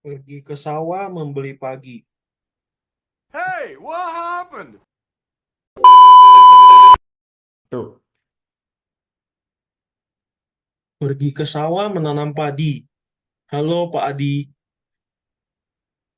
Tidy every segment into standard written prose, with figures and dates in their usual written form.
Pergi ke sawah membeli pagi. Hey, what happened? Tuh. Pergi ke sawah menanam padi. Halo Pak Adi.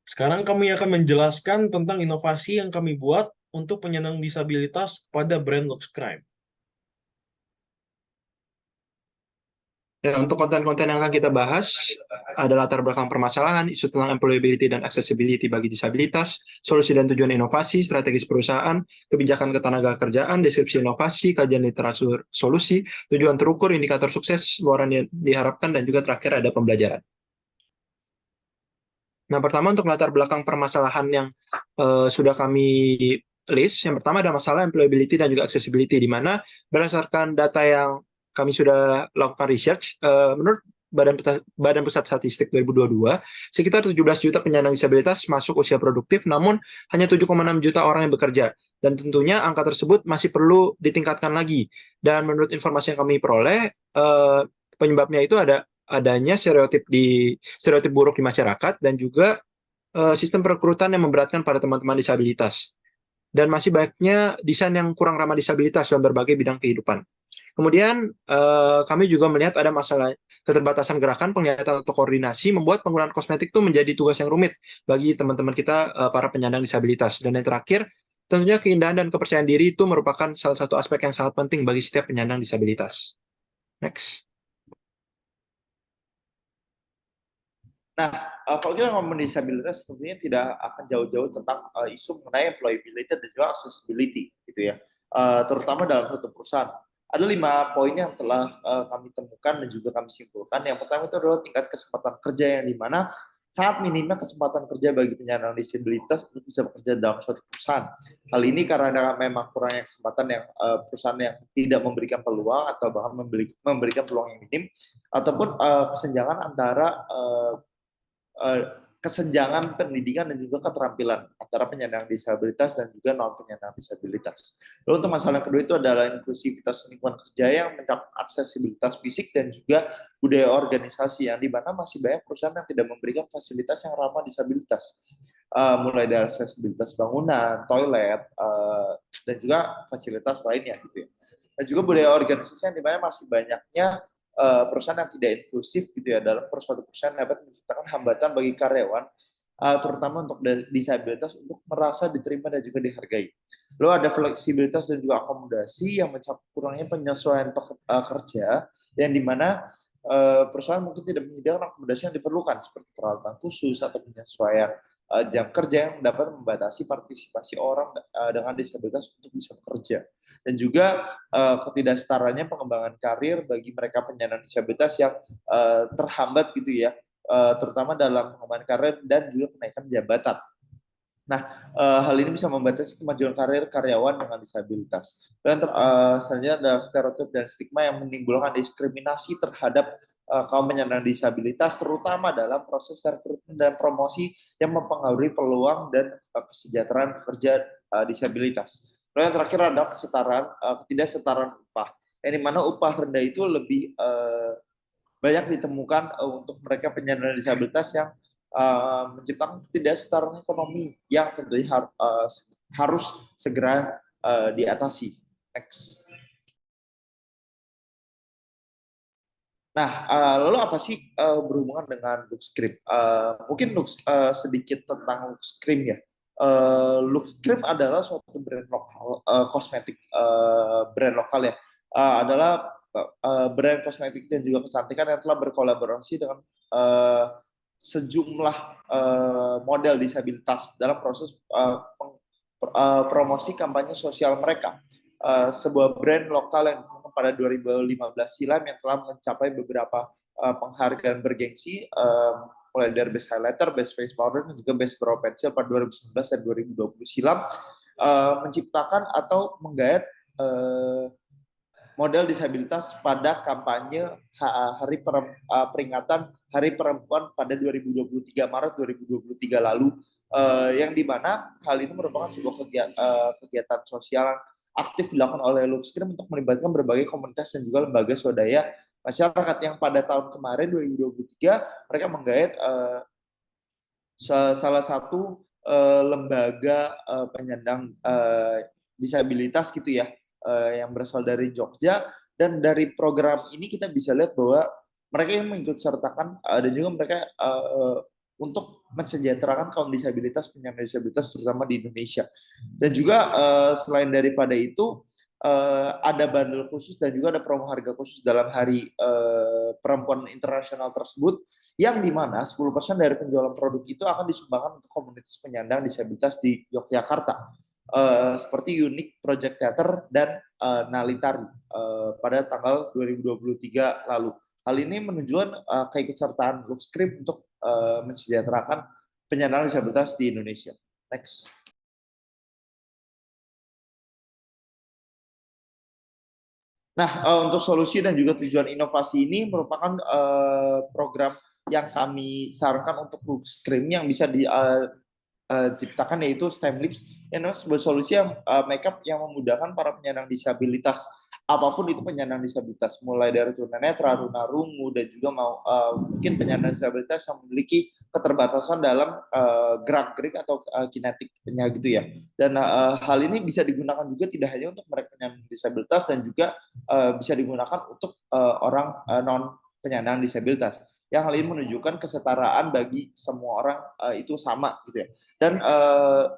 Sekarang kami akan menjelaskan tentang inovasi yang kami buat untuk penyandang disabilitas kepada brand Luxcrime. Ya, untuk konten-konten yang akan kita bahas ada latar belakang permasalahan, isu tentang employability dan accessibility bagi disabilitas, solusi dan tujuan inovasi, strategis perusahaan, kebijakan ketenagakerjaan, deskripsi inovasi, kajian literatur solusi, tujuan terukur, indikator sukses, luaran yang diharapkan, dan juga terakhir ada pembelajaran. Nah, pertama untuk latar belakang permasalahan yang sudah kami list, yang pertama ada masalah employability dan juga accessibility, di mana berdasarkan data yang kami sudah lakukan research, menurut Badan Pusat Statistik 2022, sekitar 17 juta penyandang disabilitas masuk usia produktif, namun hanya 7,6 juta orang yang bekerja. Dan tentunya angka tersebut masih perlu ditingkatkan lagi. Dan menurut informasi yang kami peroleh, penyebabnya itu adanya stereotip buruk di masyarakat dan juga sistem perekrutan yang memberatkan pada teman-teman disabilitas. Dan masih banyaknya desain yang kurang ramah disabilitas dalam berbagai bidang kehidupan. Kemudian kami juga melihat ada masalah keterbatasan gerakan, penglihatan atau koordinasi, membuat penggunaan kosmetik itu menjadi tugas yang rumit bagi teman-teman kita, para penyandang disabilitas. Dan yang terakhir, tentunya keindahan dan kepercayaan diri itu merupakan salah satu aspek yang sangat penting bagi setiap penyandang disabilitas. Next. Nah, kalau kita ngomong disabilitas, tentunya tidak akan jauh-jauh tentang isu mengenai employability dan juga accessibility, gitu ya. Terutama dalam suatu perusahaan. Ada 5 poin yang telah kami temukan dan juga kami simpulkan. Yang pertama itu adalah tingkat kesempatan kerja yang dimana sangat minimnya kesempatan kerja bagi penyandang disabilitas untuk bisa bekerja dalam suatu perusahaan. Hal ini karena memang kurangnya kesempatan yang perusahaan yang tidak memberikan peluang atau bahkan memberikan peluang yang minim, ataupun kesenjangan antara kesenjangan pendidikan dan juga keterampilan antara penyandang disabilitas dan juga non penyandang disabilitas. Lalu untuk masalah kedua itu adalah inklusivitas lingkungan kerja yang mencakup aksesibilitas fisik dan juga budaya organisasi, yang di mana masih banyak perusahaan yang tidak memberikan fasilitas yang ramah disabilitas. Mulai dari aksesibilitas bangunan, toilet, dan juga fasilitas lainnya gitu ya. Dan juga budaya organisasi yang di mana masih banyaknya perusahaan yang tidak inklusif gitu ya, dalam suatu perusahaan dapat menciptakan hambatan bagi karyawan, terutama untuk disabilitas, untuk merasa diterima dan juga dihargai. Lalu ada fleksibilitas dan juga akomodasi yang mencakup kurangnya penyesuaian kerja, yang dimana perusahaan mungkin tidak menyediakan akomodasi yang diperlukan seperti peralatan khusus atau penyesuaian jam kerja yang dapat membatasi partisipasi orang dengan disabilitas untuk bisa bekerja. Dan juga ketidaksetaranya pengembangan karir bagi mereka penyandang disabilitas yang terhambat gitu ya, terutama dalam pengembangan karir dan juga kenaikan jabatan. Nah, hal ini bisa membatasi kemajuan karir karyawan dengan disabilitas. Dan selanjutnya ada stereotip dan stigma yang menimbulkan diskriminasi terhadap kaum penyandang disabilitas, terutama dalam proses rekrutmen dan promosi yang mempengaruhi peluang dan kesejahteraan pekerja disabilitas. Lalu yang terakhir adalah ketidaksetaraan upah, yang dimana upah rendah itu lebih banyak ditemukan untuk mereka penyandang disabilitas yang menciptakan ketidaksetaraan ekonomi yang tentunya harus segera diatasi. Next. Nah, lalu apa sih berhubungan dengan Luxcrim? Mungkin sedikit tentang Luxcrim ya. Luxcrim adalah suatu brand lokal, kosmetik brand lokal ya. Adalah brand kosmetik dan juga kecantikan yang telah berkolaborasi dengan sejumlah model disabilitas dalam proses promosi kampanye sosial mereka. Sebuah brand lokal yang pada 2015 silam yang telah mencapai beberapa penghargaan bergengsi, mulai dari Best Highlighter, Best Face Powder, dan juga Best Brow Pencil pada 2019 dan 2020 silam, menciptakan atau menggait model disabilitas pada kampanye peringatan Hari Perempuan pada 2023 Maret 2023 lalu, yang dimana hal ini merupakan sebuah kegiatan sosial aktif dilakukan oleh Luxcrim untuk melibatkan berbagai komunitas dan juga lembaga swadaya masyarakat, yang pada tahun kemarin 2023 mereka menggait salah satu lembaga penyandang disabilitas gitu ya, yang berasal dari Jogja. Dan dari program ini kita bisa lihat bahwa mereka yang mengikut sertakan dan juga mereka untuk mensejahterakan kaum disabilitas, penyandang disabilitas terutama di Indonesia. Dan juga selain daripada itu ada bundle khusus dan juga ada promo harga khusus dalam hari perempuan internasional tersebut, yang dimana 10% dari penjualan produk itu akan disumbangkan untuk komunitas penyandang disabilitas di Yogyakarta, seperti Unique Project Theater dan Nalitari pada tanggal 2023 lalu. Hal ini menunjukkan keikutsertaan Luxscript untuk mensejahterakan penyandang disabilitas di Indonesia. Next. Nah, untuk solusi dan juga tujuan inovasi ini merupakan program yang kami sarankan untuk Luxscript yang bisa diciptakan, yaitu STEMLIPS, yang sebuah solusi yang makeup yang memudahkan para penyandang disabilitas, apapun itu penyandang disabilitas, mulai dari tunanetra, tunarungu, dan juga mungkin penyandang disabilitas yang memiliki keterbatasan dalam gerak-gerik atau kinetiknya gitu ya. Dan hal ini bisa digunakan juga tidak hanya untuk mereka penyandang disabilitas, dan juga bisa digunakan untuk orang non penyandang disabilitas, yang hal ini menunjukkan kesetaraan bagi semua orang itu sama gitu ya. Dan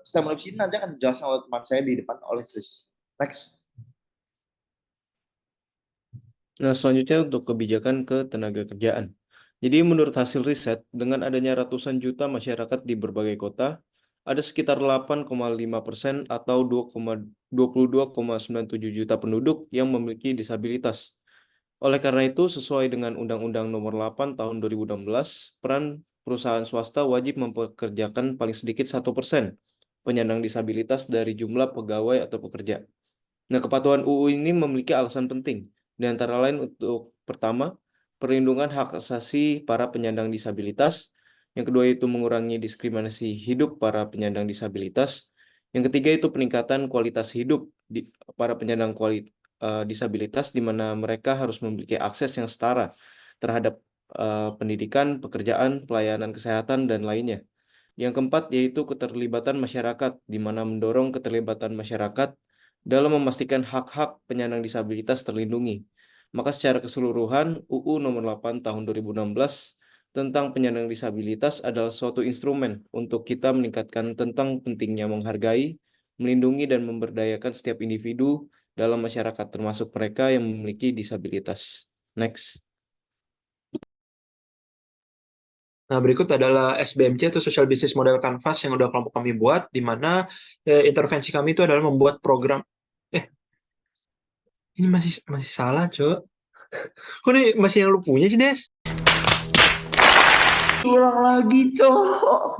STEMLabs ini nanti akan dijelaskan oleh teman saya di depan, oleh Chris. Next. Nah, selanjutnya untuk kebijakan ketenaga kerjaan. Jadi menurut hasil riset, dengan adanya ratusan juta masyarakat di berbagai kota, ada sekitar 8,5% atau 22,97 juta penduduk yang memiliki disabilitas. Oleh karena itu, sesuai dengan Undang-Undang Nomor 8 Tahun 2016, peran perusahaan swasta wajib mempekerjakan paling sedikit 1% penyandang disabilitas dari jumlah pegawai atau pekerja. Nah, kepatuhan UU ini memiliki alasan penting, di antara lain untuk pertama, perlindungan hak asasi para penyandang disabilitas, yang kedua itu mengurangi diskriminasi hidup para penyandang disabilitas, yang ketiga itu peningkatan kualitas hidup para penyandang disabilitas, di mana mereka harus memiliki akses yang setara terhadap pendidikan, pekerjaan, pelayanan kesehatan, dan lainnya. Yang keempat yaitu keterlibatan masyarakat, di mana mendorong keterlibatan masyarakat dalam memastikan hak-hak penyandang disabilitas terlindungi. Maka secara keseluruhan, UU Nomor 8 Tahun 2016 tentang penyandang disabilitas adalah suatu instrumen untuk kita meningkatkan tentang pentingnya menghargai, melindungi, dan memberdayakan setiap individu dalam masyarakat, termasuk mereka yang memiliki disabilitas. Next. Nah, berikut adalah SBMC atau Social Business Model Canvas yang udah kelompok kami buat, di mana intervensi kami itu adalah membuat program. Ini masih salah, Cok. Kok ini masih yang lu punya sih, Des? Ulang lagi, Cok.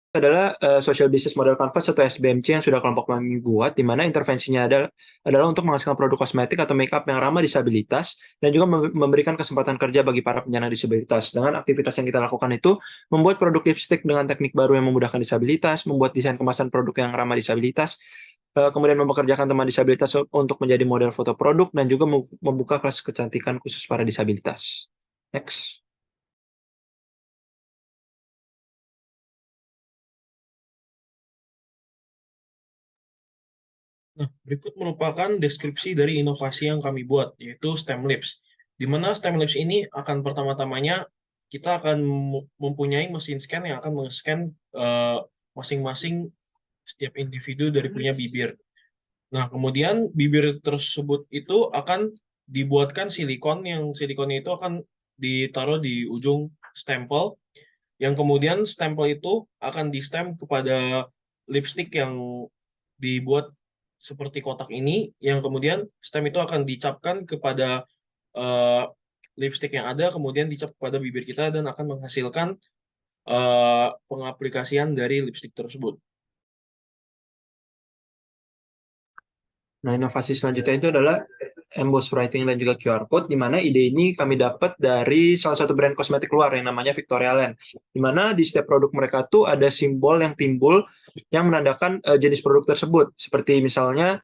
Adalah Social Business Model Canvas atau SBMC yang sudah kelompok kami buat, di mana intervensinya adalah untuk menghasilkan produk kosmetik atau makeup yang ramah disabilitas dan juga memberikan kesempatan kerja bagi para penyandang disabilitas. Dengan aktivitas yang kita lakukan itu, membuat produk lipstick dengan teknik baru yang memudahkan disabilitas, membuat desain kemasan produk yang ramah disabilitas, kemudian mempekerjakan teman disabilitas untuk menjadi model foto produk, dan juga membuka kelas kecantikan khusus para disabilitas. Next. Nah, berikut merupakan deskripsi dari inovasi yang kami buat, yaitu STEMLabs. Di mana STEMLabs ini akan pertama-tamanya kita akan mempunyai mesin scan yang akan men-scan masing-masing setiap individu dari punya bibir. Nah, kemudian bibir tersebut itu akan dibuatkan silikon, yang silikonnya itu akan ditaruh di ujung stempel, yang kemudian stempel itu akan di-stamp kepada lipstick yang dibuat seperti kotak ini, yang kemudian stamp itu akan dicapkan kepada uh, lipstick yang ada, kemudian dicap kepada bibir kita dan akan menghasilkan pengaplikasian dari lipstick tersebut. Nah, inovasi selanjutnya itu adalah emboss writing dan juga QR code, di mana ide ini kami dapat dari salah satu brand kosmetik luar yang namanya Victoria Land, di mana di setiap produk mereka tuh ada simbol yang timbul yang menandakan jenis produk tersebut. Seperti misalnya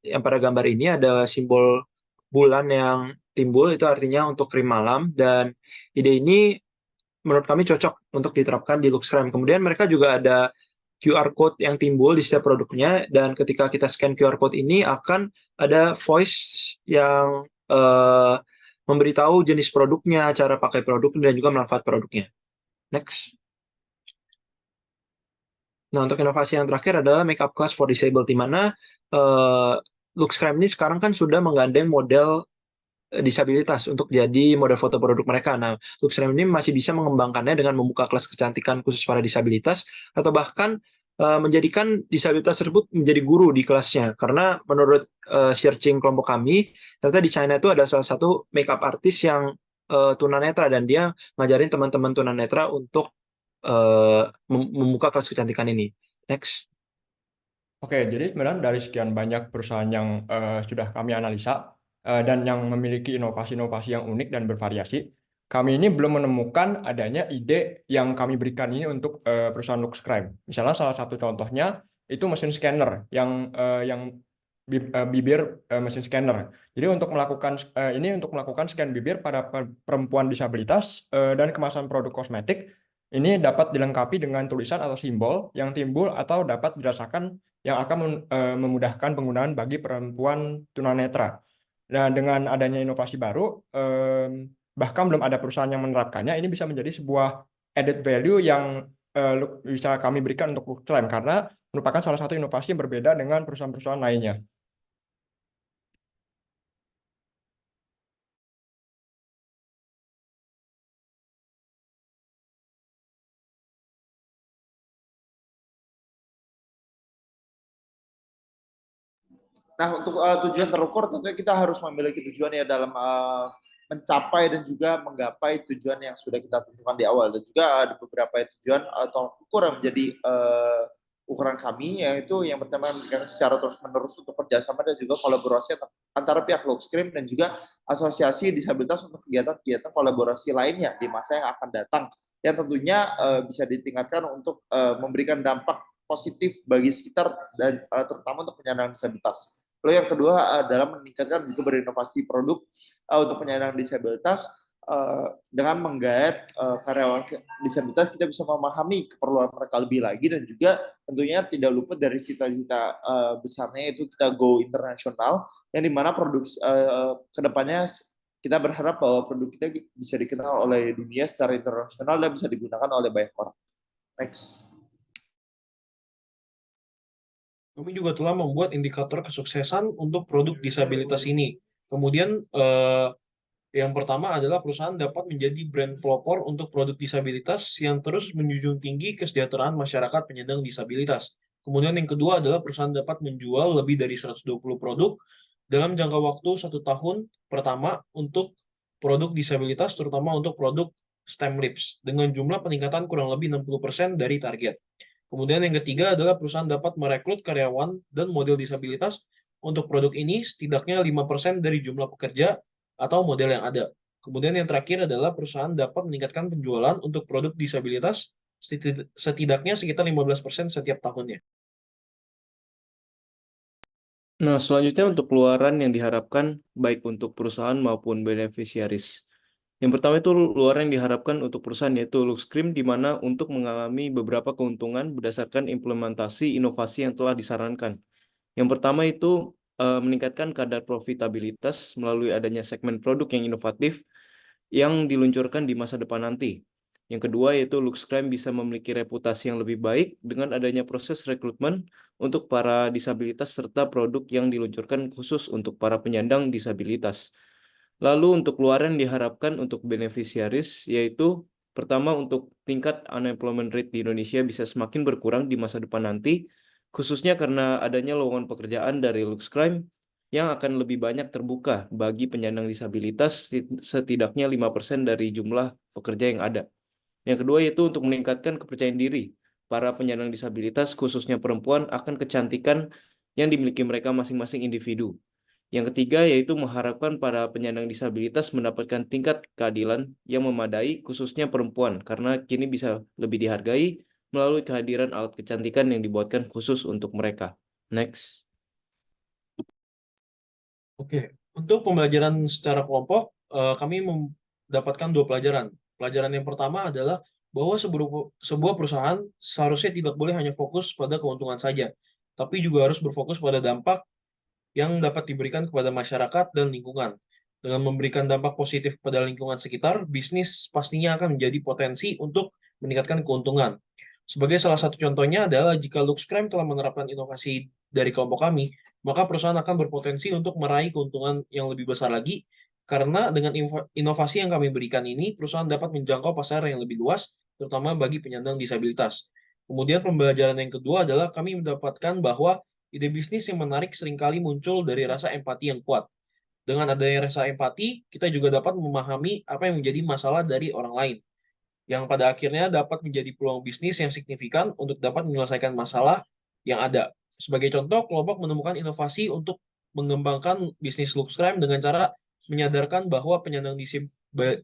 yang pada gambar ini ada simbol bulan yang timbul, itu artinya untuk krim malam, dan ide ini menurut kami cocok untuk diterapkan di Luxcrime. Kemudian mereka juga ada QR code yang timbul di setiap produknya, dan ketika kita scan QR code ini akan ada voice yang memberitahu jenis produknya, cara pakai produknya, dan juga manfaat produknya. Next. Nah, untuk inovasi yang terakhir adalah makeup class for disabled, di mana Luxcrime ini sekarang kan sudah menggandeng model disabilitas untuk jadi model foto produk mereka. Nah, Luxcrime ini masih bisa mengembangkannya dengan membuka kelas kecantikan khusus para disabilitas, atau bahkan menjadikan disabilitas tersebut menjadi guru di kelasnya. Karena menurut searching kelompok kami, ternyata di China itu ada salah satu makeup artist yang tunanetra, dan dia ngajarin teman-teman tunanetra untuk membuka kelas kecantikan ini. Next. Oke, jadi sebenarnya dari sekian banyak perusahaan yang sudah kami analisa dan yang memiliki inovasi-inovasi yang unik dan bervariasi, kami ini belum menemukan adanya ide yang kami berikan ini untuk perusahaan Luxcrime. Misalnya salah satu contohnya itu mesin scanner yang bibir mesin scanner. Jadi untuk melakukan untuk melakukan scan bibir pada perempuan disabilitas dan kemasan produk kosmetik ini dapat dilengkapi dengan tulisan atau simbol yang timbul atau dapat dirasakan yang akan memudahkan penggunaan bagi perempuan tunanetra. Nah, dengan adanya inovasi baru, bahkan belum ada perusahaan yang menerapkannya, ini bisa menjadi sebuah added value yang bisa kami berikan untuk Luxcrime, karena merupakan salah satu inovasi yang berbeda dengan perusahaan-perusahaan lainnya. Nah, untuk tujuan terukur tentunya kita harus memiliki tujuan ya dalam mencapai dan juga menggapai tujuan yang sudah kita tentukan di awal, dan juga ada beberapa tujuan atau ukur yang menjadi ukuran kami, yaitu yang pertama secara terus-menerus untuk kerjasama dan juga kolaborasi antara pihak Luxcrime dan juga asosiasi disabilitas untuk kegiatan-kegiatan kolaborasi lainnya di masa yang akan datang, yang tentunya bisa ditingkatkan untuk memberikan dampak positif bagi sekitar dan terutama untuk penyandang disabilitas. Lalu yang kedua adalah meningkatkan juga berinovasi produk untuk penyandang disabilitas. Dengan menggait karyawan disabilitas, kita bisa memahami keperluan mereka lebih lagi, dan juga tentunya tidak luput dari cita-cita besarnya, yaitu kita go internasional, yang dimana produk kedepannya kita berharap bahwa produk kita bisa dikenal oleh dunia secara internasional dan bisa digunakan oleh banyak orang. Next. Kami juga telah membuat indikator kesuksesan untuk produk disabilitas ini. Kemudian yang pertama adalah perusahaan dapat menjadi brand pelopor untuk produk disabilitas yang terus menjunjung tinggi kesejahteraan masyarakat penyandang disabilitas. Kemudian yang kedua adalah perusahaan dapat menjual lebih dari 120 produk dalam jangka waktu 1 tahun pertama untuk produk disabilitas, terutama untuk produk STEM Lips, dengan jumlah peningkatan kurang lebih 60% dari target. Kemudian yang ketiga adalah perusahaan dapat merekrut karyawan dan model disabilitas untuk produk ini setidaknya 5% dari jumlah pekerja atau model yang ada. Kemudian yang terakhir adalah perusahaan dapat meningkatkan penjualan untuk produk disabilitas setidaknya sekitar 15% setiap tahunnya. Nah, selanjutnya untuk keluaran yang diharapkan baik untuk perusahaan maupun beneficiaries. Yang pertama itu luaran yang diharapkan untuk perusahaan yaitu Luxcrime, di mana untuk mengalami beberapa keuntungan berdasarkan implementasi inovasi yang telah disarankan. Yang pertama itu meningkatkan kadar profitabilitas melalui adanya segmen produk yang inovatif yang diluncurkan di masa depan nanti. Yang kedua yaitu Luxcrime bisa memiliki reputasi yang lebih baik dengan adanya proses rekrutmen untuk para disabilitas serta produk yang diluncurkan khusus untuk para penyandang disabilitas. Lalu untuk keluaran diharapkan untuk beneficiaries yaitu pertama untuk tingkat unemployment rate di Indonesia bisa semakin berkurang di masa depan nanti, khususnya karena adanya lowongan pekerjaan dari Luxcrime yang akan lebih banyak terbuka bagi penyandang disabilitas, setidaknya 5% dari jumlah pekerja yang ada. Yang kedua yaitu untuk meningkatkan kepercayaan diri para penyandang disabilitas khususnya perempuan akan kecantikan yang dimiliki mereka masing-masing individu. Yang ketiga yaitu mengharapkan para penyandang disabilitas mendapatkan tingkat keadilan yang memadai khususnya perempuan karena kini bisa lebih dihargai melalui kehadiran alat kecantikan yang dibuatkan khusus untuk mereka. Next. Oke, untuk pembelajaran secara kelompok, kami mendapatkan 2 pelajaran. Pelajaran yang pertama adalah bahwa sebuah perusahaan seharusnya tidak boleh hanya fokus pada keuntungan saja, tapi juga harus berfokus pada dampak yang dapat diberikan kepada masyarakat dan lingkungan. Dengan memberikan dampak positif kepada lingkungan sekitar, bisnis pastinya akan menjadi potensi untuk meningkatkan keuntungan. Sebagai salah satu contohnya adalah jika Luxcreme telah menerapkan inovasi dari kelompok kami, maka perusahaan akan berpotensi untuk meraih keuntungan yang lebih besar lagi, karena dengan inovasi yang kami berikan ini, perusahaan dapat menjangkau pasar yang lebih luas, terutama bagi penyandang disabilitas. Kemudian pembelajaran yang kedua adalah kami mendapatkan bahwa ide bisnis yang menarik seringkali muncul dari rasa empati yang kuat. Dengan adanya rasa empati, kita juga dapat memahami apa yang menjadi masalah dari orang lain, yang pada akhirnya dapat menjadi peluang bisnis yang signifikan untuk dapat menyelesaikan masalah yang ada. Sebagai contoh, kelompok menemukan inovasi untuk mengembangkan bisnis Luxcreme dengan cara menyadarkan bahwa penyandang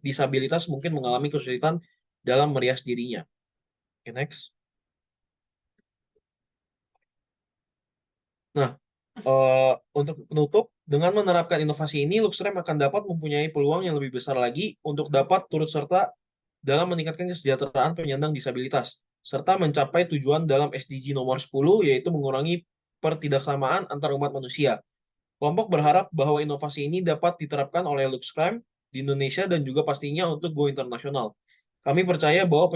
disabilitas mungkin mengalami kesulitan dalam merias dirinya. Okay, next. Nah, untuk penutup, dengan menerapkan inovasi ini, Luxrem akan dapat mempunyai peluang yang lebih besar lagi untuk dapat turut serta dalam meningkatkan kesejahteraan penyandang disabilitas, serta mencapai tujuan dalam SDG nomor 10, yaitu mengurangi pertidaksamaan antar umat manusia. Kelompok berharap bahwa inovasi ini dapat diterapkan oleh Luxcrime di Indonesia dan juga pastinya untuk go internasional. Kami percaya bahwa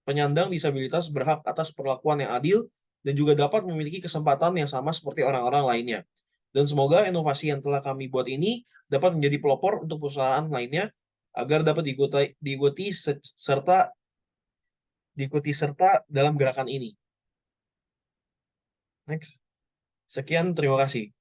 penyandang disabilitas berhak atas perlakuan yang adil dan juga dapat memiliki kesempatan yang sama seperti orang-orang lainnya. Dan semoga inovasi yang telah kami buat ini dapat menjadi pelopor untuk perusahaan lainnya agar dapat diikuti serta dalam gerakan ini. Next. Sekian, terima kasih.